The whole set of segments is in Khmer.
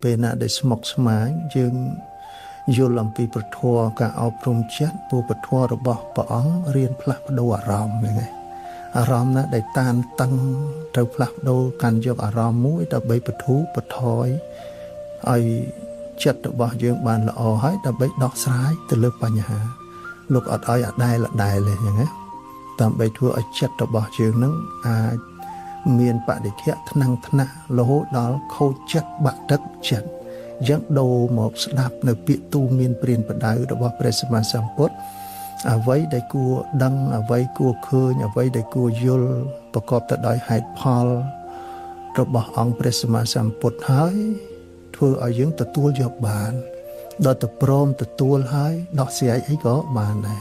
ពេលណាដែលស្មុគស្មាញយើងយល់អំពីពធការអប់រំចិត្តពពធរបស់ព្រះអង្គរៀនផ្លាស់ប្ដូរអារម្មណ៍ហ្នឹងឯងអារម្មណ៍ណាដែលតានតឹងត្រូវផ្លាស់ប្ដូរកាន់យកអារម្មណ៍មួយដើម្បីបធូរបថយឲ្យចិត្តរបស់យើងបានល្អហើយដើម្បីដោះស្រាយទៅលើបញ្ហាលោកអត់ឲ្យអដែលទេអញ្ចឹងណាដើម្បីធ្វើឲ្យចិត្តរបស់យើងនឹងអាចមានបដិខៈថ្នាំងថ្នាក់រហូតដល់ខូចចិត្តបាក់ទឹកចិត្តយ៉ាងដូរមកស្ដាប់នៅពាក្យទូមានព្រានប្រដៅរបស់ព្រះសម្មាសម្ពុទ្ធអ្វីដែលគួរដឹងអ្វីគួរឃើញអ្វីដែលគួរយល់ប្រកបទៅដោយហេតុផលរបស់អង្គព្រះសម្មាសម្ពុទ្ធហើយធ្វើឲ្យយើងទទួលយកបានដល់ទៅព្រមទទួលហើយដោះស្រាយអីក៏បានដែរ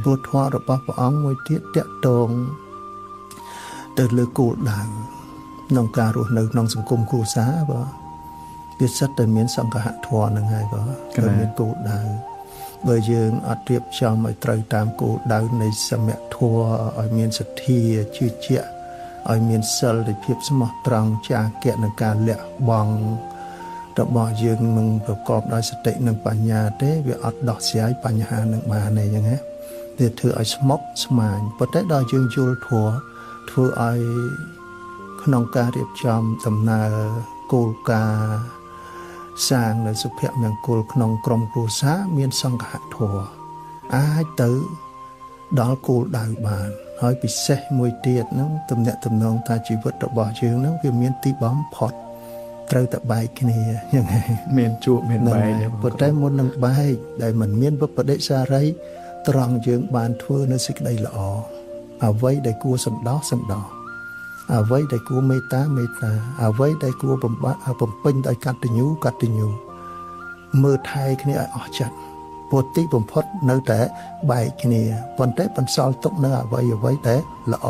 ព្រោះធម៌របស់ព្រះអង្គមួយទៀតតាក់ទងទៅលើគោលដៅក្នុងការរស់នៅក្នុងសង្គមគ្រួសារបាទវាសិតតែមានសង្ឃៈធម៌ហ្នឹងហើយបាទគឺមានគោលដៅបើយើងអត់រៀបចំឲ្យត្រូវតាមគោលដៅនៃសមធម៌ឲ្យមានសទ្ធាជឿជាក់ឲ្យមានសិលនៃភាពស្មោះត្រង់ចាគៈនឹងការលះបង់របស់យើងនឹងប្រកបដោយសតិនិងបញ្ញាទេវាអត់ដោះស្រាយបញ្ហានឹងបានទេអញ្ចឹងណាវាធ្វើឲ្យស្មុគស្មាញប៉ុន្តែដល់យើងយល់ធម៌ធ្វើឲ្យក្នុងការរៀបចំដំណើរគោលការណ៍សាងនៅសុភមង្គលក្នុងក្រុមគ្រួសារមានសង្ឃៈធម៌អាចទៅដល់គោលដៅបានហើយពិសេសមួយទៀតហ្នឹងទំនាក់ទំនងថាជីវិតរបស់យើងហ្នឹងវាមានទីបំផុតត្រូវតែបែកគ្នាយ៉ាងហ្នឹងមានជួបមានបែកប៉ុន្តែមុននឹងបែកដែលមិនមានវិបដិសារីត្រង់យើងបានធ្វើនៅសេចក្តីល្អអ្វីដែលគួរសន្តោសន្តោសអ្វីដែលគួរមេត្តាមេត្តាអ្វីដែលគួរបំពេញដោយកតញ្ញូកតញ្ញូមើលថែគ្នាឲ្យអស់ចិត្តពុទ្ធិបំផុតនៅតែបែកគ្នាប៉ុន្តែបន្សល់ទុកនៅអ្វីដែលល្អ